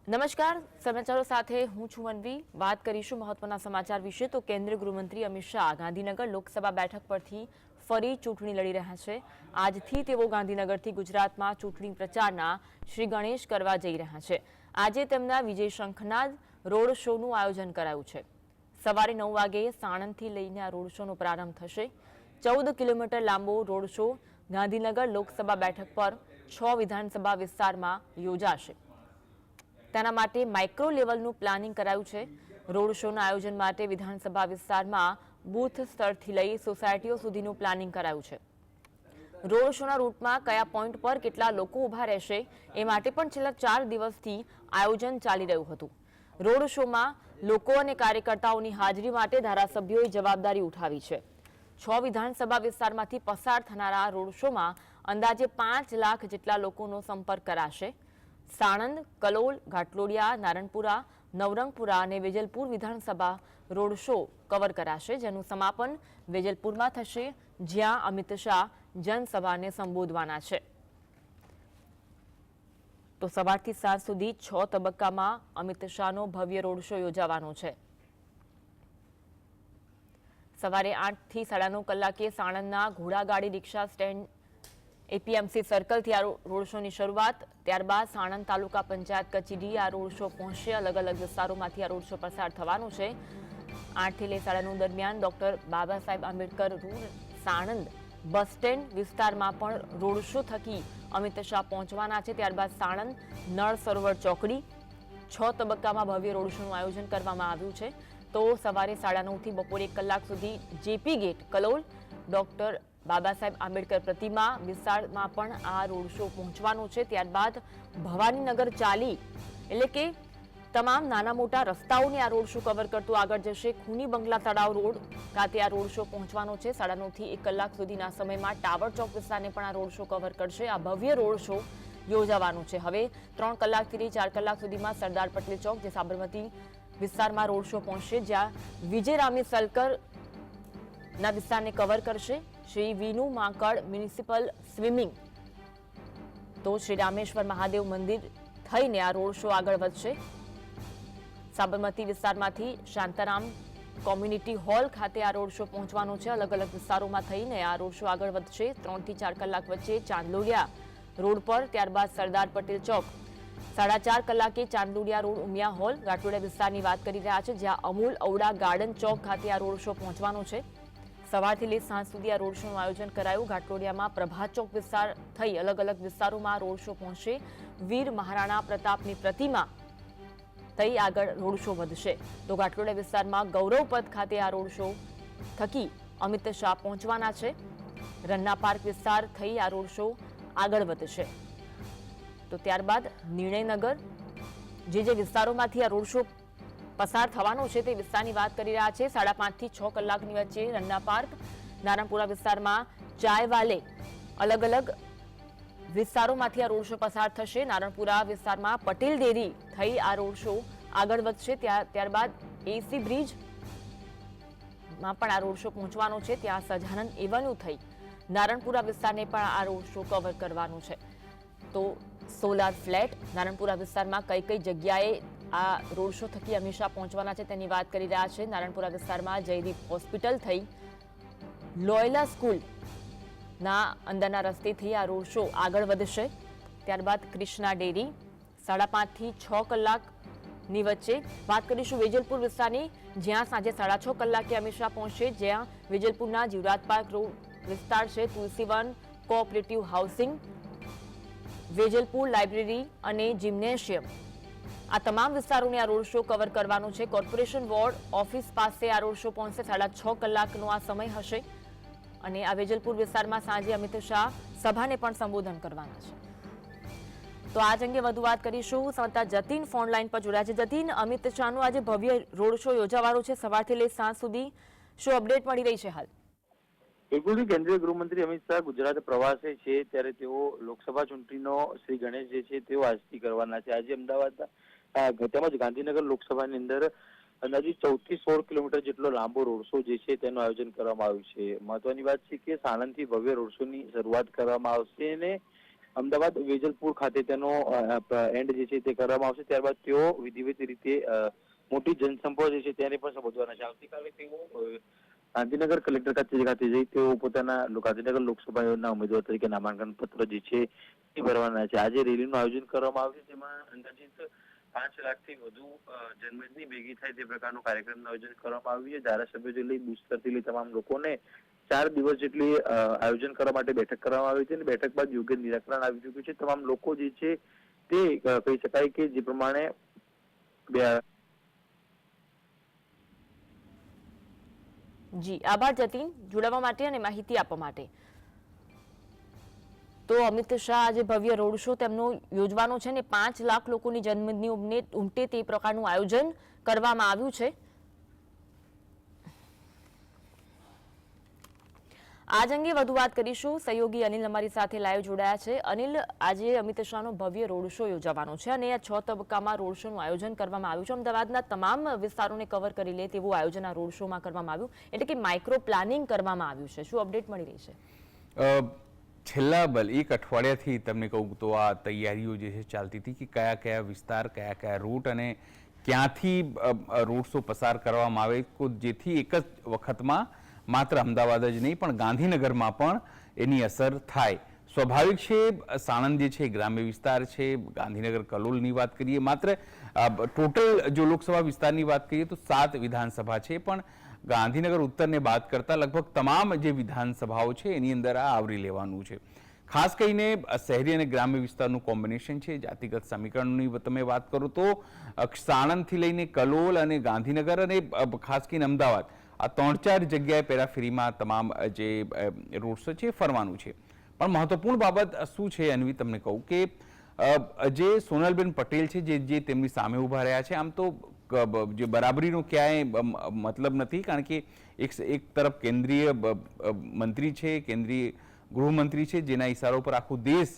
નમસ્કાર, સમાચારો સાથે હું છું મનવી. વાત કરીશું મહત્વના સમાચાર વિશે. તો કેન્દ્રીય ગૃહમંત્રી અમિત શાહ ગાંધીનગર લોકસભા બેઠક પરથી ફરી ચૂંટણી લડી રહ્યા છે. આજથી તેઓ ગાંધીનગરથી ગુજરાતમાં ચૂંટણી પ્રચારના શ્રી ગણેશ કરવા જઈ રહ્યા છે. આજે તેમના વિજય શંખનાદ રોડ શોનું આયોજન કરાયું છે. સવારે 9 વાગે સાણંદથી લઈને આ રોડ શોનો પ્રારંભ થશે. 14 કિલોમીટર લાંબો રોડ શો ગાંધીનગર લોકસભા બેઠક પર 6 વિધાનસભા વિસ્તારમાં યોજાશે. તેના માટે માઇક્રો લેવલનું પ્લાનિંગ કરાયું છે. રોડ શોના આયોજન માટે વિધાનસભા વિસ્તારમાં બૂથ સ્તરથી લઈ સોસાયટીઓ સુધીનું પ્લાનિંગ કરાયું છે. રોડ શોના રૂટમાં કયા પોઈન્ટ પર કેટલા લોકો ઊભા રહેશે એ માટે પણ છેલ્લા 4 દિવસથી આયોજન ચાલી રહ્યું હતું. રોડ શોમાં લોકો અને કાર્યકર્તાઓની હાજરી માટે ધારાસભ્યોએ જવાબદારી ઉઠાવી છે. 6 વિધાનસભા વિસ્તારમાંથી પસાર થનારા રોડ શોમાં અંદાજે 5 લાખ જેટલા લોકોનો સંપર્ક કરાશે. સાણંદ, કલોલ, ઘાટલોડિયા, નારણપુરા, નવરંગપુરા અને વેજલપુર વિધાનસભા રોડ શો કવર કરાશે, જેનું સમાપન વેજલપુરમાં થશે, જ્યાં અમિત શાહ જનસભાને સંબોધવાના છે. તો સવારથી સાંજ સુધી 6 તબક્કામાં અમિત શાહનો ભવ્ય રોડ શો યોજાવાનો છે. સવારે 8 થી 9:30 કલાકે સાણંદના ઘોડાગાડી રિક્ષા સ્ટેન્ડ એપીએમસી સર્કલથી આ રોડ શોની શરૂઆત. ત્યારબાદ સાણંદ તાલુકા પંચાયત કચેરી આ રોડ શો પહોંચશે. અલગ અલગ વિસ્તારોમાંથી આ રોડ શો પસાર થવાનું છે. 8 થી 9:30 દરમિયાન doctor Baba Saheb Ambedkar road Sanand bus stand વિસ્તારમાં પણ રોડ શો થકી અમિત શાહ પહોંચવાના છે. ત્યારબાદ સાણંદ નળ સરોવર ચોકડી 6 તબક્કામાં ભવ્ય રોડ શોનું આયોજન કરવામાં આવ્યું છે. તો સવારે 9:30 થી બપોરે 1 કલાક સુધી JP gate, Kalol, doctor Baba Saheb Ambedkar પ્રતિમા વિસ્તારમાં પણ આ રોડ શો પહોંચવાનો છે. ત્યારબાદ ભવાનીનગર ચાલી એટલે કે તમામ નાના મોટા રસ્તાઓને આ રોડ શો કવર કરતો આગળ જશે. ખૂની બંગલા તળાવ રોડ ખાતે આ રોડ શો પહોંચવાનો છે. 9:30 થી 1 કલાક સુધીના સમયમાં ટાવર ચોક વિસ્તારને પણ આ રોડ શો કવર કરશે. આ ભવ્ય રોડ શો યોજાવાનું છે. હવે 3 કલાકથી 4 કલાક સુધીમાં સરદાર પટેલ ચોક, જે સાબરમતી વિસ્તારમાં રોડ શો પહોંચશે, જ્યાં વિજયરામી સલકર ના વિસ્તારને કવર કરશે. શ્રી વિનુ માંકડ મ્યુનિસિપલ સ્વિમિંગ, તો શ્રી રામેશ્વર મહાદેવ મંદિર થઈને આ રોડ શો આગળ વધશે. સાબરમતી વિસ્તારમાંથી શાંતારામ કોમ્યુનિટી હોલ ખાતે આ રોડ શો પહોંચવાનો છે. અલગ અલગ વિસ્તારોમાં થઈને આ રોડ શો આગળ વધશે. 3 થી 4 કલાક વચ્ચે ચાંદલોડિયા રોડ પર, ત્યારબાદ સરદાર પટેલ ચોક. 4:30 કલાકે ચાંદલોડિયા રોડ ઉમિયા હોલ ઘાટલોડિયા વિસ્તારની વાત કરી રહ્યા છે, જ્યાં અમૂલ ઔડા ગાર્ડન ચોક ખાતે આ રોડ શો પહોંચવાનો છે. સવારથી લઈ સાંજ સુધી આ રોડ શોનું આયોજન કરાયું. ઘાટલોડિયામાં પ્રભાત ચોક વિસ્તાર થઈ અલગ અલગ વિસ્તારોમાં રોડ શો પહોંચશે. વીર મહારાણા પ્રતાપની પ્રતિમા થઈ આગળ રોડ શો વધશે. તો ઘાટલોડિયા વિસ્તારમાં ગૌરવ પથ ખાતે આ રોડ શો થકી અમિત શાહ પહોંચવાના છે. રન્ના પાર્ક વિસ્તાર થઈ આ રોડ શો આગળ વધશે. તો ત્યારબાદ નિર્ણયનગર, જે વિસ્તારોમાંથી આ રોડ શો પસાર થવાનો છે તે વિસ્તારની વાત કરી રહ્યા છે. 5:30 થી 6 કલાકની વચ્ચે રન્ના પાર્ક, નારણપુરા વિસ્તારમાં ચાયવાલે, અલગ અલગ વિસ્તારોમાંથી આ રોડ શો પસાર થશે. નારણપુરા વિસ્તારમાં પટેલ ડેરી થઈ આ રોડ શો આગળ વધશે. ત્યારબાદ એસી બ્રિજમાં પણ આ રોડ શો પહોંચવાનો છે. ત્યાં સજાનંદ એવન્યુ થઈ નારણપુરા વિસ્તારને પણ આ રોડ શો કવર કરવાનું છે. તો સોલાર ફ્લેટ, નારણપુરા વિસ્તારમાં કઈ કઈ જગ્યાએ આ રોડ શો થકી અમિત શાહ પહોંચવાના છે તેની વાત કરી રહ્યા છે. નારણપુરા વિસ્તારમાં જયદીપ હોસ્પિટલ થઈ લોયલા સ્કૂલના અંદરના રસ્તેથી આ રોડ શો આગળ વધશે. ત્યારબાદ કૃષ્ણા ડેરી 5:30 થી 6 કલાકની વચ્ચે વાત કરીશું વેજલપુર વિસ્તારની, જ્યાં સાંજે 6:30 કલાકે અમિત શાહ પહોંચશે, જ્યાં વેજલપુરના જીવરાજ પાર્ક રોડ વિસ્તાર છે, તુલસીવન કોઓપરેટિવ હાઉસિંગ, વેજલપુર લાઇબ્રેરી અને જિમ્નેશિયમ, આ તમામ વિસ્તારોને આ રોડ શો કવર કરવાનો છે. કોર્પોરેશન વોર્ડ ઓફિસ પાસે આ રોડ શો પહોંચશે. 6:30 કલાકનો આ સમય હશે. અને આ વેજલપુર વિસ્તારમાં સાંજે અમિત શાહ સભાને પણ સંબોધન કરવાના છે. તો આજ અંગે વધુ વાત કરીશું. સંવાદદાતા જતીન ફોન લાઈન પર જોડાયા છે. જતીન, અમિત શાહનો આજે ભવ્ય રોડ શો યોજાવાનો છે. સવારથી લઈ સાંજ સુધી શું અપડેટ મળી રહી છે હાલ? બિલકુલ, કેન્દ્રીય ગૃહમંત્રી અમિત શાહ ગુજરાત પ્રવાસે છે, ત્યારે તેઓ લોકસભા ચૂંટણીનો શ્રી ગણેશ જે છે તેઓ આજથી કરવાના છે. આજે અમદાવાદ તેમજ ગાંધીનગર લોકસભાની અંદર અંદાજે 14 થી 16 કિલોમીટર જેટલો લાંબો રોડ શો જે છે તેનું આયોજન કરવામાં આવ્યું છે. મહત્વની વાત છે કે સાણંદથી ભવ્ય રોડ શોની શરૂઆત કરવામાં આવશે અને અમદાવાદ વેજલપુર ખાતે તેનો એન્ડ જે છે તે કરવામાં આવશે. ત્યારબાદ તેઓ વિધિવત રીતે મોટી જનસંપર્ક જે છે તેને પણ સંબોધવાના છે. આવતીકાલે તેઓ ગાંધીનગર કલેક્ટર કચેરી ખાતે જઈ તેઓ પોતાના ગાંધીનગર લોકસભાના ઉમેદવાર તરીકે નામાંકન પત્ર જે છે એ ભરવાના છે. આજે રેલીનું આયોજન કરવામાં આવ્યું, જેમાં અંદાજિત 5 લાખથી વધુ જનમેદની ભેગી થાય તે પ્રકારનું કાર્યક્રમનું આયોજન કરવામાં આવ્યું છે. ધારાસભ્યોથી લઈ બુસ્ટરથી લઈ તમામ લોકોને 4 દિવસ જેટલી આયોજન કરવા માટે બેઠક કરવામાં આવી છે અને બેઠક બાદ યોગ્ય નિરાકરણ આવી ચૂક્યું છે. તમામ લોકો જે છે તે કહી શકાય કે જે પ્રમાણે જી આભાર જતીન જોડાવા માટે અને માહિતી આપવા માટે. તો અમિત શાહ આજે ભવ્ય રોડ શો તેમનો યોજવાનો છે ને 5 લાખ લોકોની જન્મદિવસની ઉમટે તે પ્રકારનું આયોજન કરવામાં આવ્યું છે. આજ અંગે વધુ વાત કરીશું. સહયોગી અનિલ અમારી સાથે લાઈવ જોડાયા છે. અનિલ, આજે અમિત શાહનો ભવ્ય રોડ શો યોજાવાનો છે અને આ 6 તબક્કામાં રોડ શોનું આયોજન કરવામાં આવ્યું છે. અમદાવાદના તમામ વિસ્તારોને કવર કરી લે તેવું આયોજન આ રોડ શોમાં કરવામાં આવ્યું, એટલે કે માઇક્રો પ્લાનિંગ કરવામાં આવ્યું છે. શું અપડેટ મળી રહી છે? છેલ્લા એક અઠવાડિયાથી તમને કહું તો આ તૈયારીઓ જે છે ચાલતી હતી કે કયા કયા વિસ્તાર, કયા કયા રૂટ અને ક્યાંથી રોડ શો પસાર કરવામાં આવે, જેથી એક જ વખતમાં માત્ર અમદાવાદ જ નહીં પણ ગાંધીનગરમાં પણ એની અસર થાય. સ્વાભાવિક છે, સાણંદ જે છે ગ્રામ્ય વિસ્તાર છે, ગાંધીનગર કલોલની વાત કરીએ, માત્ર ટોટલ જો લોકસભા વિસ્તારની વાત કરીએ તો 7 વિધાનસભા છે, પણ ગાંધીનગર ઉત્તરને બાદ કરતા લગભગ તમામ જે વિધાનસભાઓ છે એની અંદર આ આવરી લેવાનું છે. ખાસ કરીને શહેરી અને ગ્રામ્ય વિસ્તારનું કોમ્બિનેશન છે. જાતિગત સમીકરણની તમે વાત કરો તો સાણંદથી લઈને કલોલ અને ગાંધીનગર અને ખાસ કરીને અમદાવાદ, આ 3-4 જગ્યાએ પેરાફેરીમાં તમામ જે રોડ શો છે ફરવાનું છે. પણ મહત્વપૂર્ણ બાબત શું છે અન્વી, તમને કહું કે જે સોનલબેન પટેલ છે જે તેમની સામે ઉભા રહ્યા છે, આમ તો જે બરાબરીનો ક્યાંય મતલબ નથી, કારણ કે એક તરફ કેન્દ્રીય મંત્રી છે, કેન્દ્રીય ગૃહમંત્રી છે, જેના ઇશારા પર આખો દેશ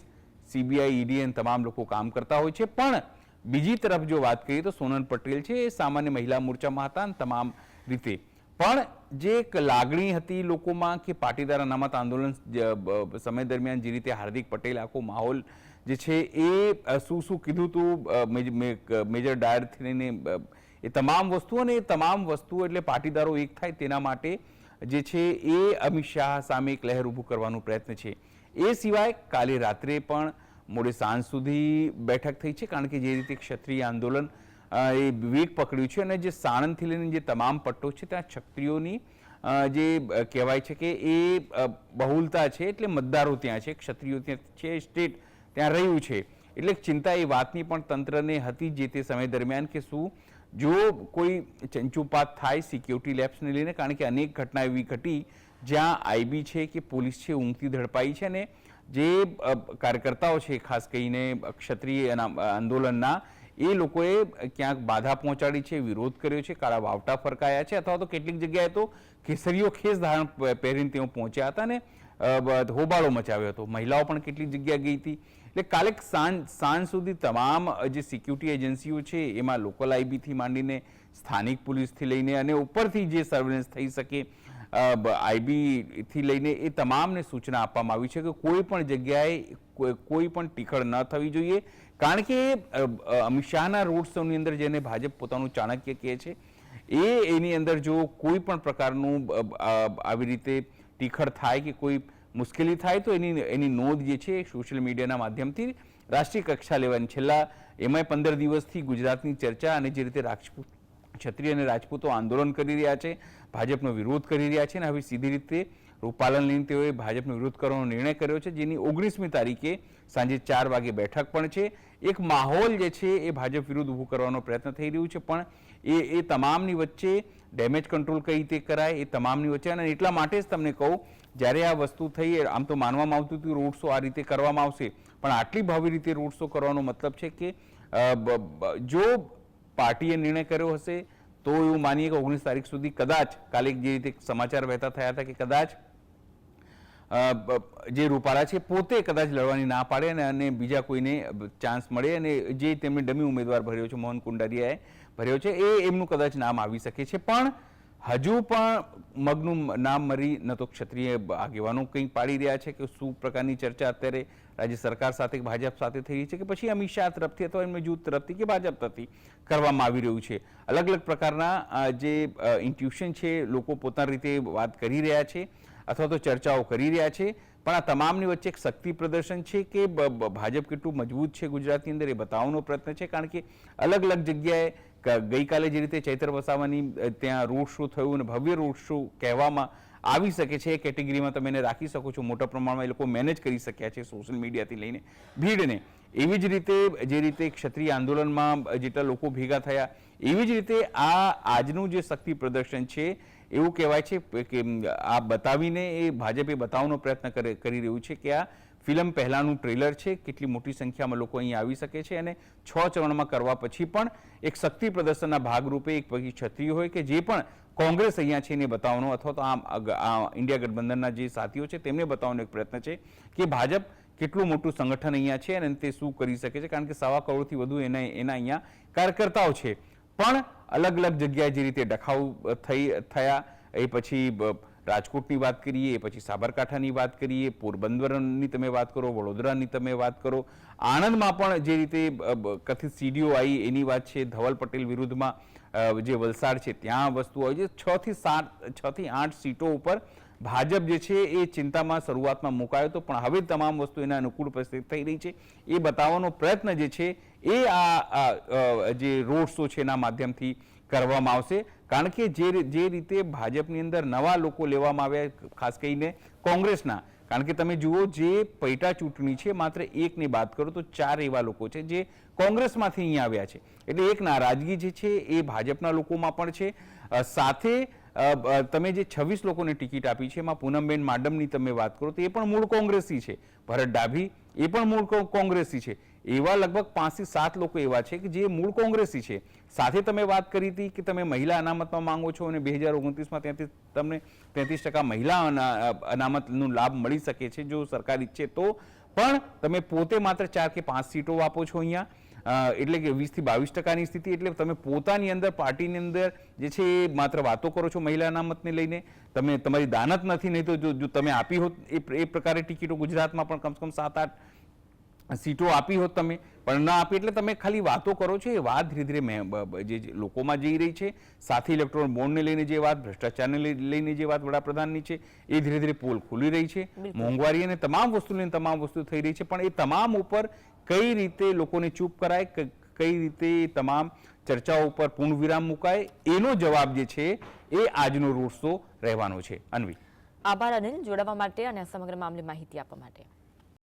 સીબીઆઈ, ઈડી અને તમામ લોકો કામ કરતા હોય છે. પણ બીજી તરફ જો વાત કરીએ તો સોનલ પટેલ છે એ સામાન્ય મહિલા મોરચામાં હતા અને તમામ રીતે પણ જે એક લાગણી હતી લોકોમાં કે પાટીદાર અનામત આંદોલન સમય દરમિયાન જે રીતે હાર્દિક પટેલ આખો માહોલ જે છે એ શું કીધું હતું મેજર ડાયરથી લઈને એ તમામ વસ્તુઓ, અને એ તમામ વસ્તુઓ એટલે પાટીદારો એક થાય તેના માટે જે છે એ અમિત શાહ સામે એક લહેર ઊભું કરવાનો પ્રયત્ન છે. એ સિવાય કાલે રાત્રે પણ મોડે સાંજ સુધી બેઠક થઈ છે, કારણ કે જે રીતે ક્ષત્રિય આંદોલન એ વેગ પકડ્યું છે અને જે સાણંદથી લઈને જે તમામ પટ્ટો છે ત્યાં ક્ષત્રિયોની જે કહેવાય છે કે એ બહુલતા છે, એટલે મતદારો ત્યાં છે, ક્ષત્રિયો ત્યાં છે, સ્ટેટ ત્યાં રહ્યું છે, એટલે ચિંતા એ વાતની પણ તંત્રને હતી જે તે સમય દરમિયાન કે શું જો કોઈ ચંચુપાત થાય સિક્યોરિટી લેબ્સને લઈને, કારણ કે અનેક ઘટના એવી ઘટી જ્યાં આઈબી છે કે પોલીસ છે ઊંઘતી ઝડપાઈ છે અને જે કાર્યકર્તાઓ છે ખાસ કરીને ક્ષત્રિય આંદોલનના એ લોકોએ ક્યાંક બાધા પહોંચાડી છે, વિરોધ કર્યો છે, કાળા વાવટા ફરકાયા છે, અથવા તો કેટલીક જગ્યાએ તો કેસરીઓ ખેસ ધારણ પહેરીને તેઓ પહોંચ્યા હતા અને હોબાળો મચાવ્યો હતો. મહિલાઓ પણ કેટલીક જગ્યાએ ગઈ હતી. એટલે કાલે સાંજ સુધી તમામ જે સિક્યુરિટી એજન્સીઓ છે એમાં લોકલ આઈબીથી માંડીને સ્થાનિક પોલીસથી લઈને અને ઉપરથી જે સર્વેલન્સ થઈ શકે આઈબીથી લઈને એ તમામને સૂચના આપવામાં આવી છે કે કોઈ પણ જગ્યાએ કોઈ પણ ટીખળ ન થવી જોઈએ, કારણ કે અમિત શાહના રોડ શોની અંદર જેને ભાજપ પોતાનું ચાણક્ય કહે છે એની અંદર જો કોઈ પણ પ્રકારનું આવી રીતે ટીખળ થાય કે કોઈ મુશ્કેલી થાય તો એની નોંધ જે છે સોશિયલ મીડિયાના માધ્યમથી રાષ્ટ્રીય કક્ષા લેવાની. છેલ્લા એમાંય 15 દિવસથી ગુજરાતની ચર્ચા અને જે રીતે રાજપૂત ક્ષત્રિય અને રાજપૂતો આંદોલન કરી રહ્યા છે, ભાજપનો વિરોધ કરી રહ્યા છે, અને હવે સીધી રીતે રૂપાલન લઈને તેઓએ ભાજપનો વિરોધ કરવાનો નિર્ણય કર્યો છે, જેની 19મી તારીખે સાંજે 4 વાગે બેઠક પણ છે. એક માહોલ જે છે એ ભાજપ વિરુદ્ધ ઊભું કરવાનો પ્રયત્ન થઈ રહ્યું છે, પણ એ તમામની વચ્ચે ડેમેજ કંટ્રોલ કઈ રીતે કરાય એ તમામની વચ્ચે, અને એટલા માટે જ તમને કહું જ્યારે આ વસ્તુ થઈ, આમ તો માનવામાં આવતું હતું રોડ શો આ રીતે કરવામાં આવશે, પણ આટલી ભવ્ય રીતે રોડ શો કરવાનો મતલબ છે કે જો પાર્ટીએ નિર્ણય કર્યો હશે તો એવું માનીએ કે 19 તારીખ સુધી કદાચ કાલે જે રીતે સમાચાર વહેતા થયા હતા કે કદાચ જે રૂપાલા છે પોતે કદાચ લડવાની ના પાડે અને બીજા કોઈને ચાન્સ મળે, અને જે તેમણે ડમી ઉમેદવાર ભર્યો છે મોહન કુંડારિયાએ ભર્યો છે એ એમનું કદાચ નામ આવી શકે છે. પણ હજુ પણ મગનું નામ મરી ન તો ક્ષત્રિય આગેવાનો કંઈ પાડી રહ્યા છે કે શું પ્રકારની ચર્ચા અત્યારે રાજ્ય સરકાર સાથે ભાજપ સાથે થઈ રહી છે કે પછી અમિત શાહ તરફથી અથવા એમના જૂથ તરફથી કે ભાજપ તરફથી કરવામાં આવી રહ્યું છે. અલગ અલગ પ્રકારના જે ઇન્ટ્યુશન છે, લોકો પોતાની રીતે વાત કરી રહ્યા છે અથવા તો ચર્ચાઓ કરી રહ્યા છે. પણ આ તમામની વચ્ચે એક શક્તિ પ્રદર્શન છે કે ભાજપ કેટલું મજબૂત છે ગુજરાતની અંદર એ બતાવવાનો પ્રયત્ન છે. કારણ કે અલગ અલગ જગ્યાએ ગઈકાલે જે રીતે ચૈત્ર વસાવાની ત્યાં રોડ શો થયું અને ભવ્ય રોડ શો કહેવામાં આવી શકે છે એ કેટેગરીમાં તમે એને રાખી શકો છો. મોટા પ્રમાણમાં એ લોકો મેનેજ કરી શક્યા છે સોશિયલ મીડિયાથી લઈને ભીડને. એવી જ રીતે જે રીતે ક્ષત્રિય આંદોલનમાં જેટલા લોકો ભેગા થયા એવી જ રીતે આજનું જે શક્તિ પ્રદર્શન છે એવું કહેવાય છે કે આ બતાવીને એ ભાજપે બતાવવાનો પ્રયત્ન કરી રહ્યું છે કે આ ફિલ્મ પહેલાનું ટ્રેલર છે, કેટલી મોટી સંખ્યામાં લોકો અહીં આવી શકે છે અને 6 ચરણમાં કરવા પછી પણ એક શક્તિ પ્રદર્શનના ભાગરૂપે એક પછી ક્ષત્રિય હોય કે જે પણ કોંગ્રેસ અહીંયા છે એને બતાવવાનો અથવા તો આ ઇન્ડિયા ગઠબંધનના જે સાથીઓ છે તેમને બતાવવાનો એક પ્રયત્ન છે કે ભાજપ કેટલું મોટું સંગઠન અહીંયા છે અને તે શું કરી શકે છે. કારણ કે 1.25 કરોડથી વધુ એના અહીંયા કાર્યકર્તાઓ છે. પણ અલગ અલગ જગ્યાએ જે રીતે ડખાઉ થયા એ પછી રાજકોટની વાત કરીએ, એ પછી સાબરકાંઠાની વાત કરીએ, પોરબંદરની તમે વાત કરો, વડોદરાની તમે વાત કરો, આણંદમાં પણ જે રીતે કથિત સીડીઓ આવી એની વાત છે, ધવલ પટેલ વિરુદ્ધમાં જે વલસાડ છે ત્યાં વસ્તુ હોય છે. 6 થી 8 સીટો ઉપર ભાજપ જે છે એ ચિંતામાં શરૂઆતમાં મુકાયો હતો પણ હવે તમામ વસ્તુ એના અનુકૂળ પરિસ્થિતિ થઈ રહી છે એ બતાવવાનો પ્રયત્ન જે છે એ આ જે રોડ શો છે એના માધ્યમથી કરવામાં આવશે. કારણ કે જે રીતે ભાજપની અંદર નવા લોકો લેવામાં આવ્યા, ખાસ કરીને કોંગ્રેસના, કારણ કે તમે જુઓ જે પેટા ચૂંટણી છે માત્ર એકની વાત કરો તો 4 એવા લોકો છે જે કોંગ્રેસમાંથી અહીંયા આવ્યા છે. એટલે એક નારાજગી જે છે એ ભાજપના લોકોમાં પણ છે. સાથે તમે જે 26 લોકોને ટિકિટ આપી છે એમાં પૂનમબેન માડમની તમે વાત કરો તો એ પણ મૂળ કોંગ્રેસી છે. ભરત ડાભી એ પણ મૂળ કોંગ્રેસી છે. એવા લગભગ 5 થી 7 લોકો એવા છે કે જે મૂળ કોંગ્રેસી છે. સાથે તમે વાત કરી હતી કે તમે મહિલા અનામતમાં માંગો છો અને 2029માં તમને 33% મહિલા અનામતનો લાભ મળી શકે છે જો સરકાર ઈચ્છે તો. પણ તમે પોતે માત્ર 4 કે 5 સીટો આપો છો અહીંયા, એટલે કે 20 થી 22%ની સ્થિતિ. એટલે તમે પોતાની અંદર પાર્ટીની અંદર જે છે એ માત્ર વાતો કરો છો મહિલા અનામતને લઈને, તમે તમારી દાનત નથી. નહીં તો જો તમે આપી હોત એ પ્રકારે ટિકિટો ગુજરાતમાં પણ કમસે કમ 7-8 સીટો આપી હોત તમે, પણ ના આપી. એટલે તમે ખાલી વાતો કરો છો. એ વાત ધીરે ધીરે જે લોકોમાં જઈ રહી છે. સાથે ઇલેક્ટ્રોનિક બોન્ડને લઈને જે વાત, ભ્રષ્ટાચારને લઈને જે વાત વડાપ્રધાનની છે એ ધીરે ધીરે પોલ ખુલી રહી છે. મોંઘવારી અને તમામ વસ્તુ થઈ રહી છે. પણ એ તમામ ઉપર કઈ રીતે લોકોને ચૂપ કરાય, કઈ રીતે તમામ ચર્ચાઓ ઉપર પૂર્ણ વિરામ મુકાય, એનો જવાબ જે છે એ આજનો રોડ શો રહેવાનો છે. અન્વી, આભાર અનિલ, જોડાવા માટે અને સમગ્ર મામલે માહિતી આપવા માટે.